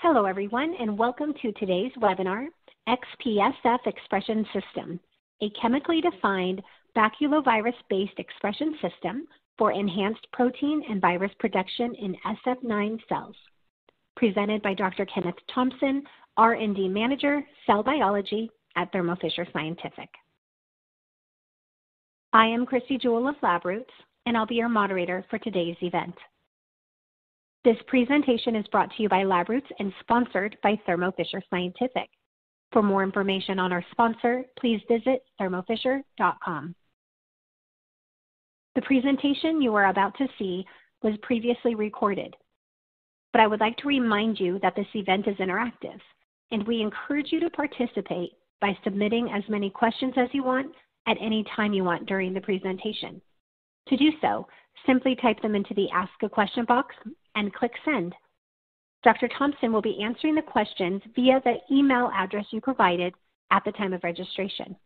Hello, everyone, and welcome to today's webinar, ExpiSf Expression System, a chemically defined baculovirus-based expression system for enhanced protein and virus production in SF9 cells, presented by Dr. Kenneth Thompson, R&D Manager, Cell Biology at Thermo Fisher Scientific. I am Christy Jewell of LabRoots, and I'll be your moderator for today's event. This presentation is brought to you by LabRoots and sponsored by Thermo Fisher Scientific. For more information on our sponsor, please visit thermofisher.com. The presentation you are about to see was previously recorded, but I would like to remind you that this event is interactive, and we encourage you to participate by submitting as many questions as you want at any time you want during the presentation. To do so, simply type them into the Ask a Question box and click Send. Dr. Thompson will be answering the questions via the email address you provided at the time of registration.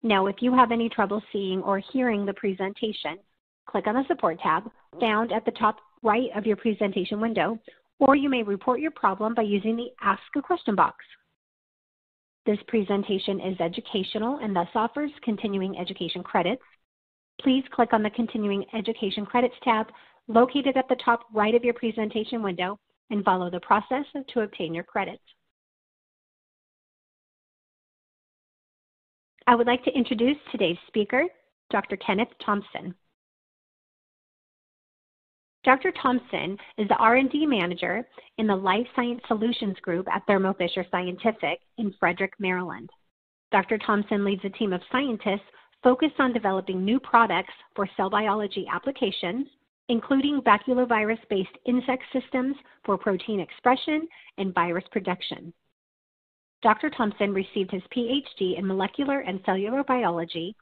Now, if you have any trouble seeing or hearing the presentation, click on the Support tab found at the top right of your presentation window, or you may report your problem by using the Ask a Question box. This presentation is educational and thus offers continuing education credits. Please click on the Continuing Education Credits tab located at the top right of your presentation window and follow the process to obtain your credits. I would like to introduce today's speaker, Dr. Kenneth Thompson. Dr. Thompson is the R&D Manager in the Life Science Solutions Group at Thermo Fisher Scientific in Frederick, Maryland. Dr. Thompson leads a team of scientists focused on developing new products for cell biology applications, including baculovirus-based insect systems for protein expression and virus production. Dr. Thompson received his Ph.D. in molecular and cellular biology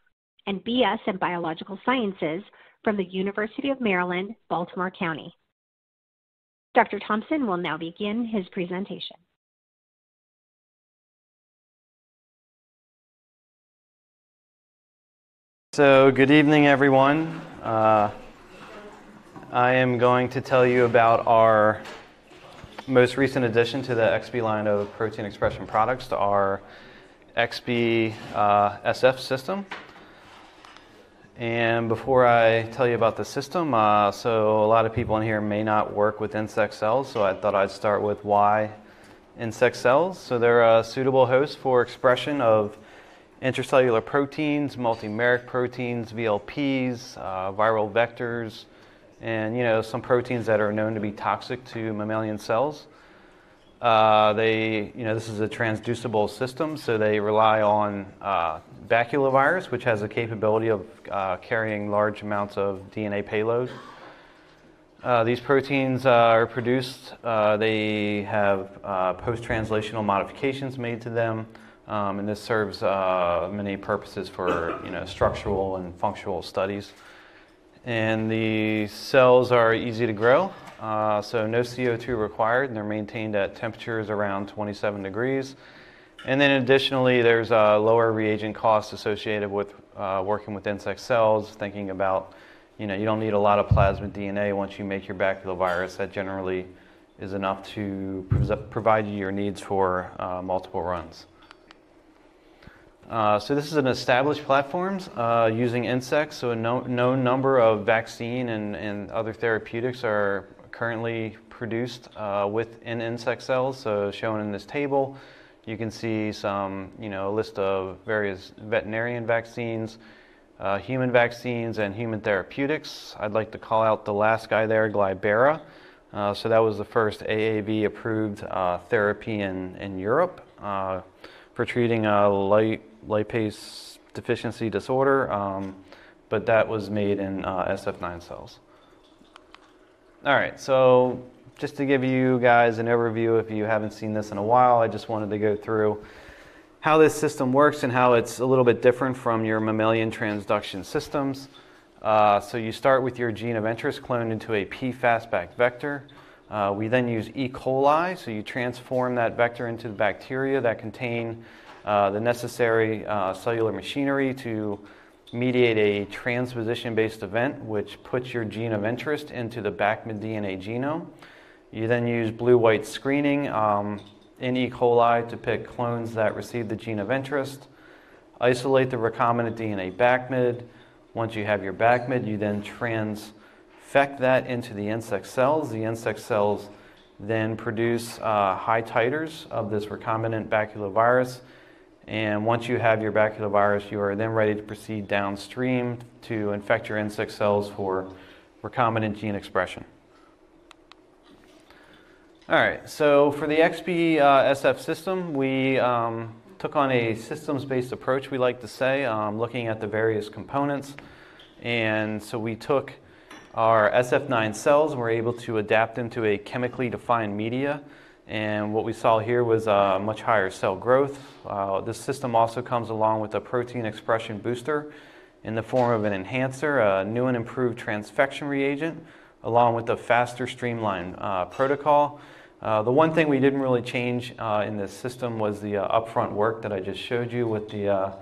and B.S. in biological sciences from the University of Maryland, Baltimore County. Dr. Thompson will now begin his presentation. So, good evening, everyone. I am going to tell you about our most recent addition to the ExpiSf line of protein expression products, to our ExpiSf system. And before I tell you about the system, so a lot of people in here may not work with insect cells, so I thought I'd start with why insect cells. So they're a suitable host for expression of intracellular proteins, multimeric proteins, VLPs, viral vectors, and some proteins that are known to be toxic to mammalian cells. This is a transducible system, so they rely on baculovirus, which has a capability of carrying large amounts of DNA payload. These proteins are produced, they have post-translational modifications made to them, and this serves many purposes for structural and functional studies. And the cells are easy to grow, so no CO2 required, and they're maintained at temperatures around 27 degrees. And then additionally, there's lower reagent costs associated with working with insect cells, thinking about, you don't need a lot of plasmid DNA once you make your baculovirus. That generally is enough to provide you your needs for multiple runs. So this is an established platform using insects, so a known number of vaccine and other therapeutics are currently produced within insect cells. So shown in this table, you can see some, a list of various veterinarian vaccines, human vaccines, and human therapeutics. I'd like to call out the last guy there, Glybera. So that was the first AAV-approved therapy in Europe for treating lipase deficiency disorder, but that was made in SF9 cells. All right, so just to give you guys an overview, if you haven't seen this in a while, I just wanted to go through how this system works and how it's a little bit different from your mammalian transduction systems. So you start with your gene of interest cloned into a P-fastback vector. We then use E. coli, so you transform that vector into the bacteria that contain the necessary cellular machinery to mediate a transposition-based event which puts your gene of interest into the backmid DNA genome. You then use blue-white screening in E. coli to pick clones that receive the gene of interest. Isolate the recombinant DNA backmid. Once you have your backmid, you then transfect that into the insect cells. The insect cells then produce high titers of this recombinant baculovirus. And once you have your baculovirus, you are then ready to proceed downstream to infect your insect cells for recombinant gene expression. All right, so for the ExpiSf system, we took on a systems-based approach, we like to say, looking at the various components. And so we took our SF9 cells and were able to adapt them to a chemically defined media. And what we saw here was much higher cell growth. This system also comes along with a protein expression booster in the form of an enhancer, a new and improved transfection reagent, along with a faster streamlined protocol. The one thing we didn't really change in this system was the upfront work that I just showed you with the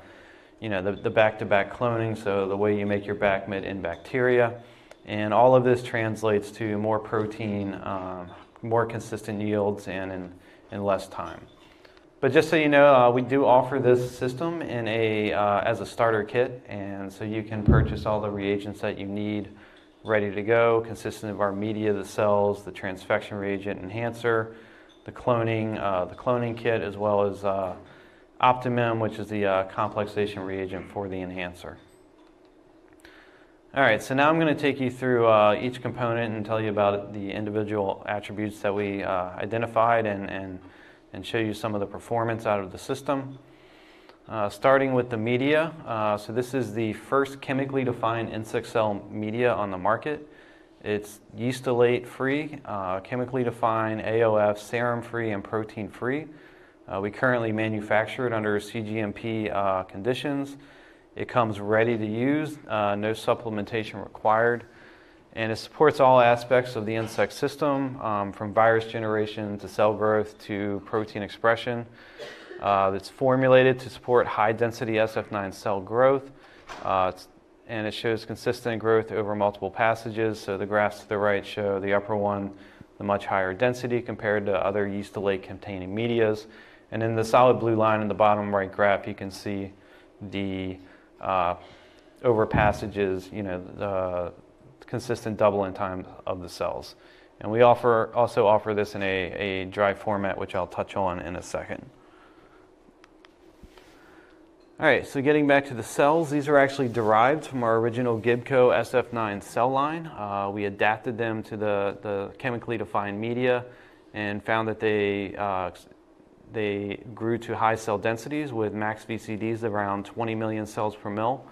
back-to-back cloning, so the way you make your backmid in bacteria. And all of this translates to more protein, more consistent yields, and in less time. But just so you know, we do offer this system in as a starter kit, and so you can purchase all the reagents that you need ready to go, consistent of our media, the cells, the transfection reagent enhancer, the cloning kit, as well as Optimum, which is the complexation reagent for the enhancer. All right, so now I'm going to take you through each component and tell you about the individual attributes that we identified and show you some of the performance out of the system. Starting with the media, so this is the first chemically defined insect cell media on the market. It's yeastolate free, chemically defined, AOF, serum free, and protein free. We currently manufacture it under CGMP conditions. It comes ready to use, no supplementation required, and it supports all aspects of the insect system, from virus generation to cell growth to protein expression. It's formulated to support high-density SF9 cell growth, and it shows consistent growth over multiple passages. So the graphs to the right show the upper one, the much higher density compared to other yeastolate-containing medias. And in the solid blue line in the bottom right graph, you can see the over passages, the consistent doubling time of the cells. And we also offer this in a dry format, which I'll touch on in a second. All right, so getting back to the cells, these are actually derived from our original Gibco SF9 cell line. We adapted them to the chemically defined media and found that they grew to high cell densities with max VCDs of around 20 million cells per mil.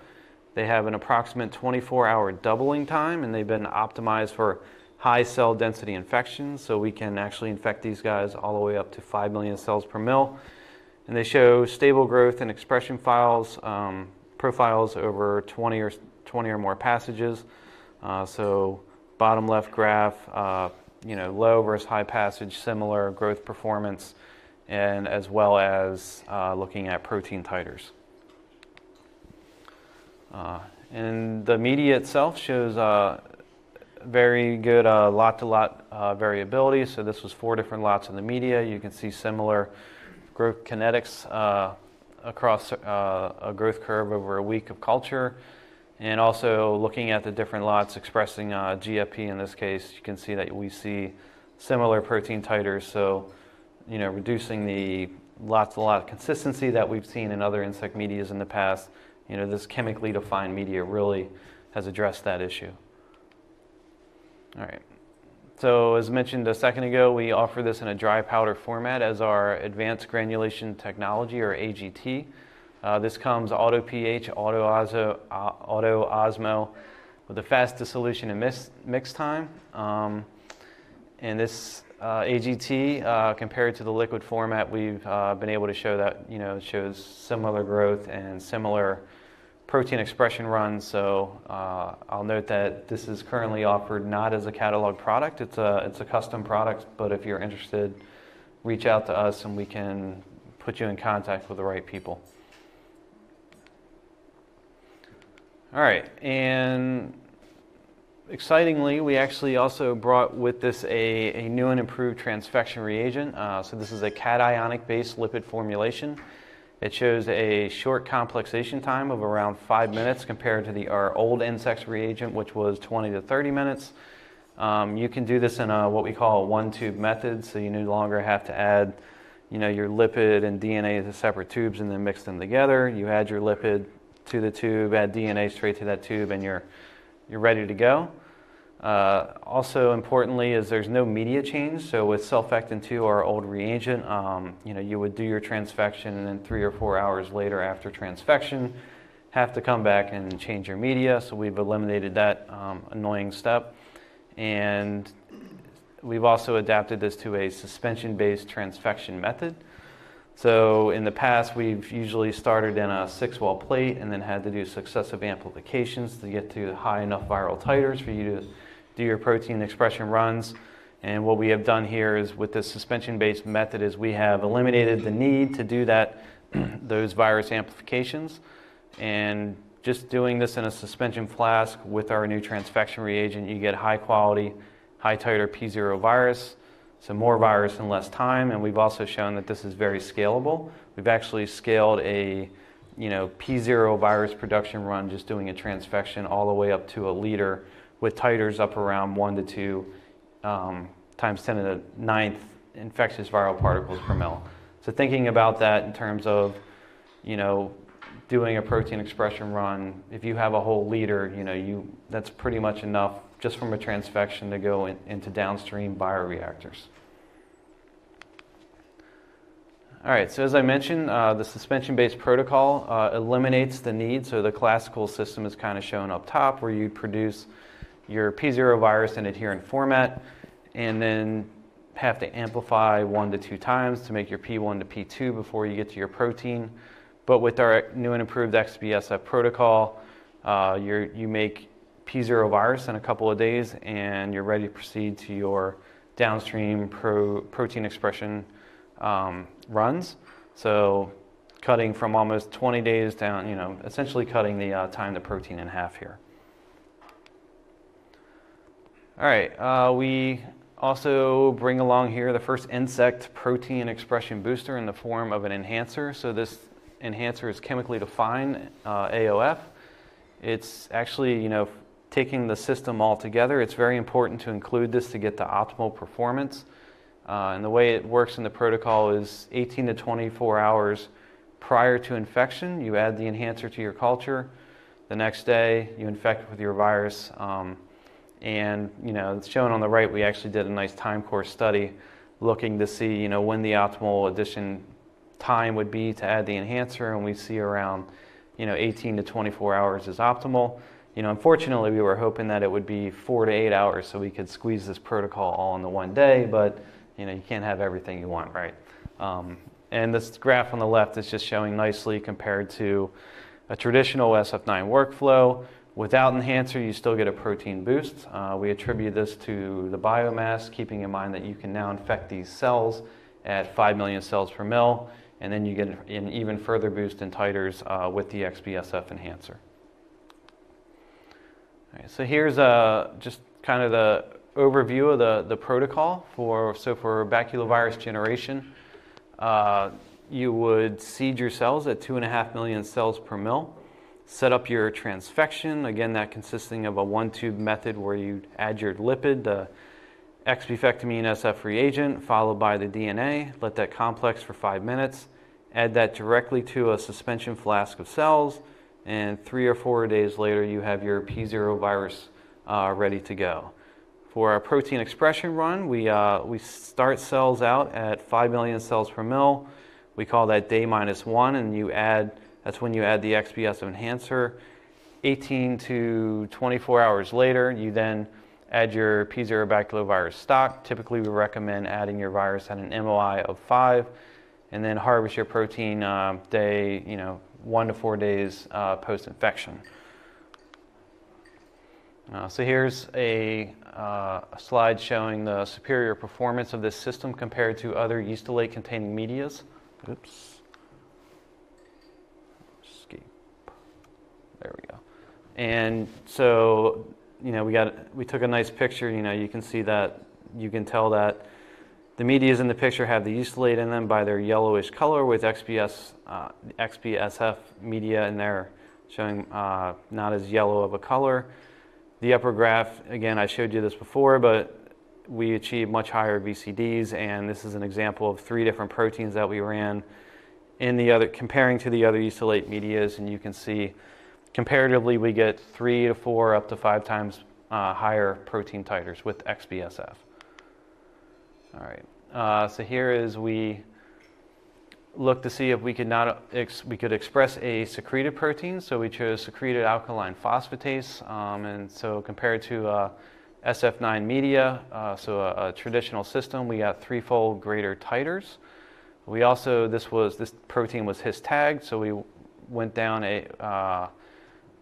They have an approximate 24-hour doubling time, and they've been optimized for high cell density infections, so we can actually infect these guys all the way up to 5 million cells per mil. And they show stable growth and expression profiles over 20 or more passages. So bottom left graph, low versus high passage, similar growth performance, and as well as looking at protein titers. And the media itself shows very good lot-to-lot variability. So this was 4 different lots of the media. You can see similar growth kinetics across a growth curve over a week of culture. And also looking at the different lots expressing GFP in this case, you can see that we see similar protein titers. So, reducing the lot-to-lot consistency that we've seen in other insect medias in the past, this chemically defined media really has addressed that issue. All right. So as mentioned a second ago, we offer this in a dry powder format as our advanced granulation technology, or AGT. This comes auto pH, auto osmo, with a fast dissolution and mix time. And this AGT, compared to the liquid format, we've been able to show that it shows similar growth and similar protein expression runs. So I'll note that this is currently offered not as a catalog product. It's a custom product, but if you're interested, reach out to us and we can put you in contact with the right people. All right, and excitingly, we actually also brought with this a new and improved transfection reagent. So this is a cationic-based lipid formulation. It shows a short complexation time of around 5 minutes compared to our old NSEX reagent, which was 20 to 30 minutes. You can do this in what we call a one-tube method, so you no longer have to add your lipid and DNA to separate tubes and then mix them together. You add your lipid to the tube, add DNA straight to that tube, and you're ready to go. Also importantly is there's no media change. So with Sulfectin-2, our old reagent, you would do your transfection and then 3 or 4 hours later after transfection have to come back and change your media. So we've eliminated that annoying step. And we've also adapted this to a suspension-based transfection method. So in the past, we've usually started in a 6-well plate and then had to do successive amplifications to get to high enough viral titers for you to do your protein expression runs. And what we have done here is with this suspension-based method is we have eliminated the need to do those virus amplifications. And just doing this in a suspension flask with our new transfection reagent, you get high quality, high titer P0 virus, so more virus in less time. And we've also shown that this is very scalable. We've actually scaled a P0 virus production run just doing a transfection all the way up to a liter with titers up around 1 to 2 times 10 to the 9th infectious viral particles per mil. So thinking about that in terms of doing a protein expression run, if you have a whole liter, that's pretty much enough just from a transfection to go into downstream bioreactors. All right, so as I mentioned, the suspension-based protocol eliminates the need. So the classical system is kind of shown up top where you produce your P0 virus in adherent format and then have to amplify 1 to 2 times to make your P1 to P2 before you get to your protein. But with our new and improved ExpiSf protocol, you make P0 virus in a couple of days and you're ready to proceed to your downstream protein expression runs. So cutting from almost 20 days down, essentially cutting the time to protein in half here. All right, we also bring along here the first insect protein expression booster in the form of an enhancer. So this enhancer is chemically defined, AOF. It's actually, taking the system all together, it's very important to include this to get the optimal performance. And the way it works in the protocol is 18 to 24 hours prior to infection, you add the enhancer to your culture. The next day, you infect with your virus. And it's shown on the right, we actually did a nice time course study looking to see, when the optimal addition time would be to add the enhancer, and we see around, 18 to 24 hours is optimal. Unfortunately, we were hoping that it would be 4 to 8 hours so we could squeeze this protocol all in the one day, but you can't have everything you want, right? And this graph on the left is just showing nicely compared to a traditional SF9 workflow. Without enhancer, you still get a protein boost. We attribute this to the biomass, keeping in mind that you can now infect these cells at 5 million cells per mil, and then you get an even further boost in titers with the ExpiSf enhancer. All right, so here's just kind of the overview of the protocol for baculovirus generation. You would seed your cells at 2.5 million cells per mil. Set up your transfection, again that consisting of a one-tube method where you add your lipid, the expifectamine SF reagent, followed by the DNA, let that complex for 5 minutes, add that directly to a suspension flask of cells, and 3 or 4 days later you have your P0 virus ready to go. For our protein expression run, we start cells out at 5 million cells per mil. We call that day -1, and that's when you add the ExpiSf enhancer. 18 to 24 hours later, you then add your P0 baculovirus stock. Typically, we recommend adding your virus at an MOI of 5, and then harvest your protein day, 1 to 4 days post-infection. So here's a slide showing the superior performance of this system compared to other yeastolate-containing medias. Oops. Escape. There we go. And so we took a nice picture. You can see that, you can tell that the medias in the picture have the ustolate in them by their yellowish color, with ExpiSf media in there showing not as yellow of a color. The upper graph, again, I showed you this before, but we achieved much higher VCDs, and this is an example of 3 different proteins that we ran in the other, comparing to the other ustolate medias, and you can see comparatively we get 3 to 4 up to 5 times higher protein titers with ExpiSf. All right, so here is we look to see if we could express a secreted protein. So we chose secreted alkaline phosphatase, and so compared to SF9 media, so a traditional system, we got 3-fold greater titers. We also, this protein was His tagged, so we went down a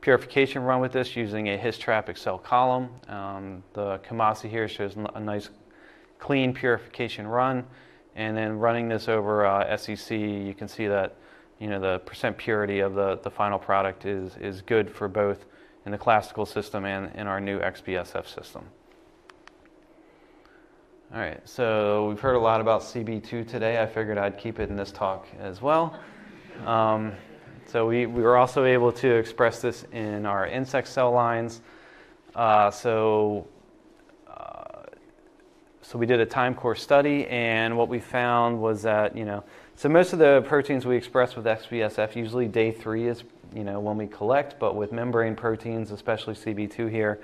purification run with this using a His trap Excel column. The Kamasi here shows a nice clean purification run, and then running this over SEC, you can see that the percent purity of the final product is good for both in the classical system and in our new ExpiSf system. All right, so we've heard a lot about CB2 today. I figured I'd keep it in this talk as well. So we were also able to express this in our insect cell lines. So we did a time course study, and what we found was that, so most of the proteins we express with ExpiSf, usually day 3 is, when we collect, but with membrane proteins, especially CB2 here,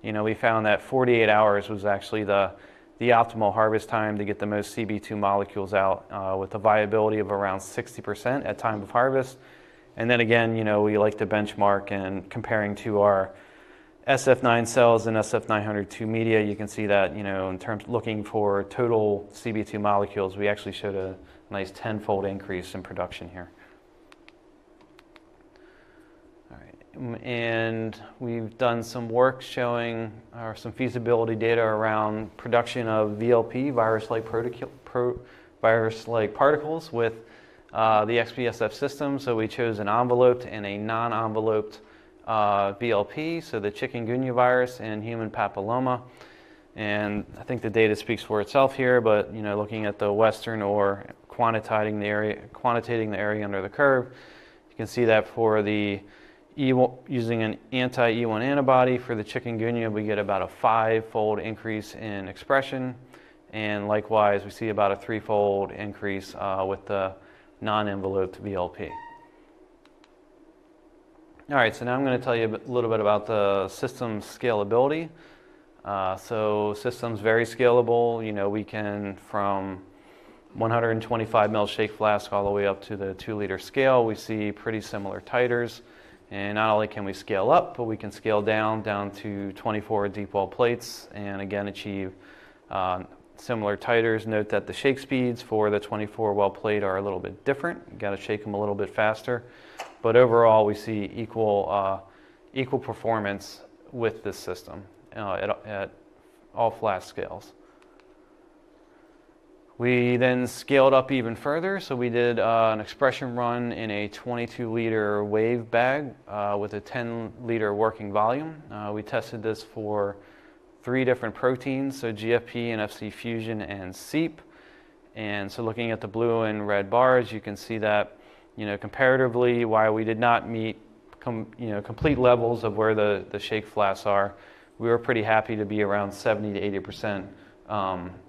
we found that 48 hours was actually the optimal harvest time to get the most CB2 molecules out, with a viability of around 60% at time of harvest. And then again, we like to benchmark, and comparing to our SF9 cells and SF902 media, you can see that, in terms looking for total CB2 molecules, we actually showed a nice 10-fold increase in production here. All right, and we've done some work showing some feasibility data around production of VLP, virus-like particles, with the ExpiSf system. So we chose an enveloped and a non-enveloped VLP, so the chikungunya virus and human papilloma. And I think the data speaks for itself here, but looking at the Western or quantitating the area under the curve, you can see that for the using an anti-E1 antibody for the chikungunya, we get about a 5-fold increase in expression, and likewise we see about a 3-fold increase with the non-enveloped VLP. All right, so now I'm going to tell you a little bit about the system scalability. So system's very scalable. We can, from 125 ml shake flask all the way up to the 2-liter scale, we see pretty similar titers. And not only can we scale up, but we can scale down to 24 deep well plates, and again achieve similar titers. Note that the shake speeds for the 24 well plate are a little bit different. You got to shake them a little bit faster. But overall, we see equal performance with this system at all flask scales. We then scaled up even further, so we did an expression run in a 22-liter Wavebag with a 10-liter working volume. We tested this for 3 different proteins, so GFP and FC fusion and SEEP. And so looking at the blue and red bars, you can see that comparatively, while we did not meet complete levels of where the shake flasks are, we were pretty happy to be around 70 to 80%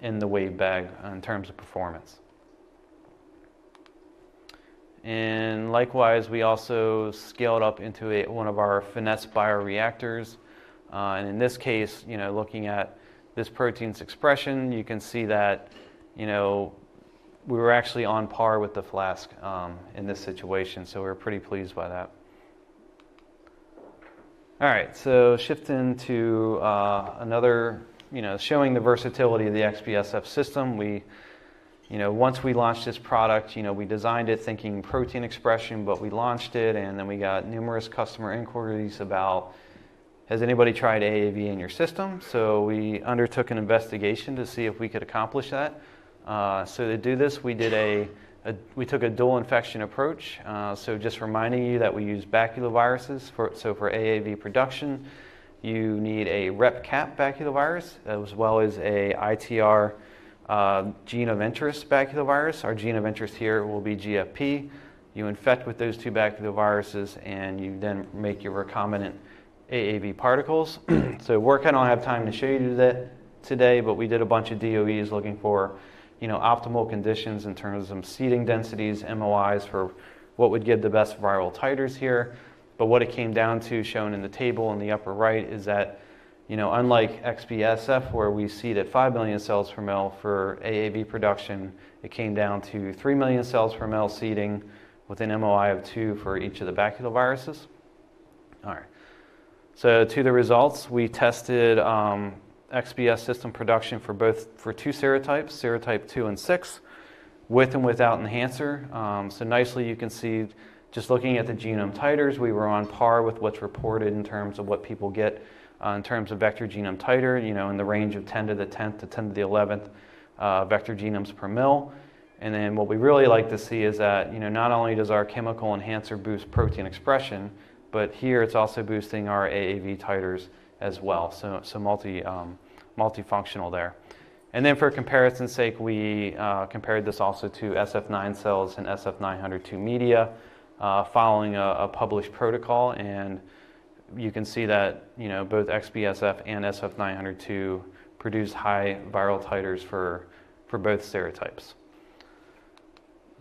in the Wavebag in terms of performance. And likewise, we also scaled up into one of our Finesse bioreactors. And in this case, looking at this protein's expression, you can see that, we were actually on par with the flask in this situation, so we're pretty pleased by that. All right, so shifting to another, showing the versatility of the ExpiSf system. We, once we launched this product, we designed it thinking protein expression, but we launched it, and then we got numerous customer inquiries about, has anybody tried AAV in your system? So we undertook an investigation to see if we could accomplish that. So to do this, we we took a dual infection approach. So just reminding you that we use baculoviruses for AAV production. you need a rep-cap baculovirus as well as a ITR gene of interest baculovirus. Our gene of interest here will be GFP. You infect with those two baculoviruses and you then make your recombinant AAV particles. So work I don't have time to show you that today, but we did a bunch of DOEs looking for, optimal conditions in terms of seeding densities, MOIs for what would give the best viral titers here. But what it came down to, shown in the table in the upper right, is that, unlike ExpiSf, where we seed at 5 million cells per ml for AAV production, it came down to 3 million cells per ml seeding with an MOI of 2 for each of the baculoviruses. All right. So to the results, we tested XPS system production for two serotypes, serotype 2 and 6, with and without enhancer. So nicely you can see, just looking at the genome titers, we were on par with what's reported in terms of what people get in terms of vector genome titer, in the range of 10 to the 10th to 10 to the 11th vector genomes per mil. And then what we really like to see is that, not only does our chemical enhancer boost protein expression, but here it's also boosting our AAV titers as well. So multifunctional there. And then for comparison's sake, we compared this also to SF9 cells and SF902 media following a published protocol. And you can see that, both ExpiSf and SF902 produce high viral titers for both serotypes.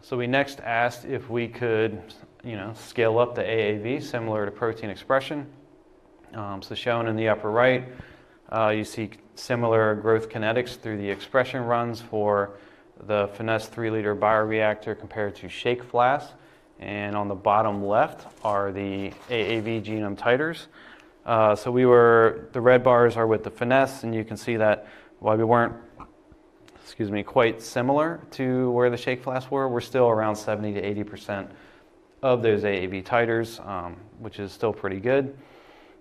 So we next asked if we could, scale up the AAV similar to protein expression. So shown in the upper right, you see similar growth kinetics through the expression runs for the Finesse 3-liter bioreactor compared to shake flasks. And on the bottom left are the AAV genome titers. So the red bars are with the Finesse, and you can see that while we weren't, quite similar to where the shake flasks were, we're still around 70 to 80% of those AAV titers, which is still pretty good.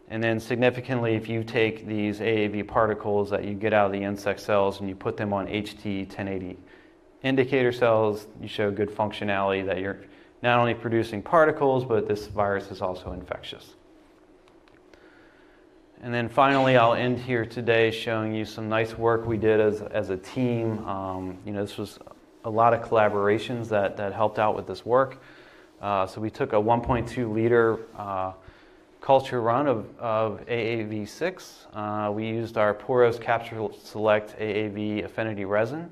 And then significantly, if you take these AAV particles that you get out of the insect cells and you put them on HT 1080 indicator cells, you show good functionality that you're not only producing particles, but this virus is also infectious. And then finally, I'll end here today showing you some nice work we did as a team. This was a lot of collaborations that helped out with this work. So we took a 1.2 liter culture run of AAV6. We used our Porous Capture Select AAV affinity resin,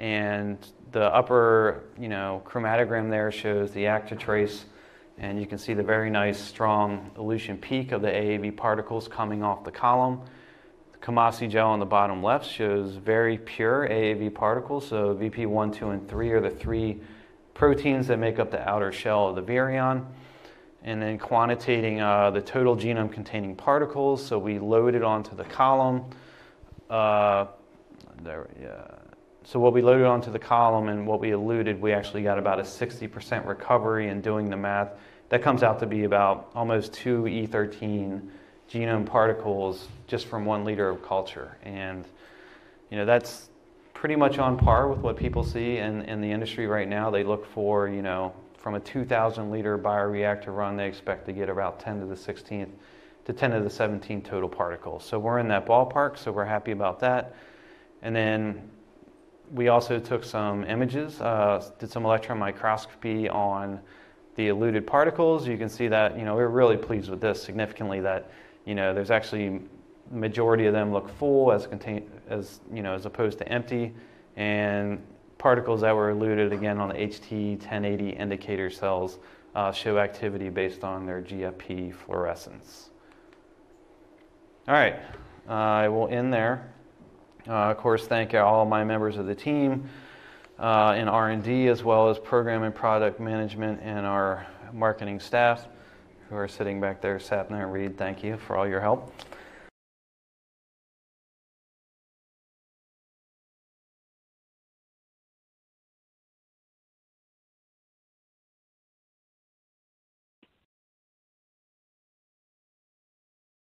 and the upper chromatogram there shows the active trace, and you can see the very nice strong elution peak of the AAV particles coming off the column. The Kamasi gel on the bottom left shows very pure AAV particles, so VP1, 2, and 3 are the 3 proteins that make up the outer shell of the virion. And then quantitating the total genome containing particles, so we loaded onto the column. So what we loaded onto the column and what we eluted, we actually got about a 60% recovery in doing the math. That comes out to be about almost 2 E13 genome particles just from 1 liter of culture. And that's pretty much on par with what people see in the industry right now. They look for, from a 2,000 liter bioreactor run, they expect to get about 10 to the 16th to 10 to the 17th total particles. So we're in that ballpark, so we're happy about that. And then we also took some images, did some electron microscopy on the eluted particles. You can see that, we're really pleased with this significantly, that, there's actually majority of them look full as opposed to empty, and particles that were eluted again on the HT 1080 indicator cells show activity based on their GFP fluorescence. All right, I will end there. Of course, thank all my members of the team in R&D, as well as program and product management and our marketing staff who are sitting back there, Sapna and Reed. Thank you for all your help.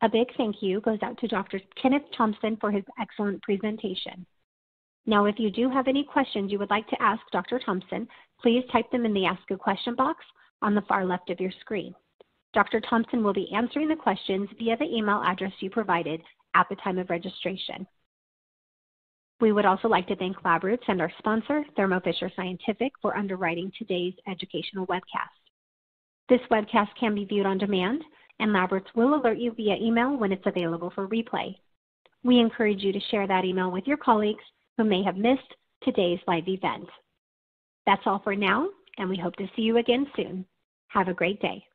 A big thank you goes out to Dr. Kenneth Thompson for his excellent presentation. Now, if you do have any questions you would like to ask Dr. Thompson, please type them in the Ask a Question box on the far left of your screen. Dr. Thompson will be answering the questions via the email address you provided at the time of registration. We would also like to thank LabRoots and our sponsor, Thermo Fisher Scientific, for underwriting today's educational webcast. This webcast can be viewed on demand, and LabRoots will alert you via email when it's available for replay. We encourage you to share that email with your colleagues who may have missed today's live event. That's all for now, and we hope to see you again soon. Have a great day.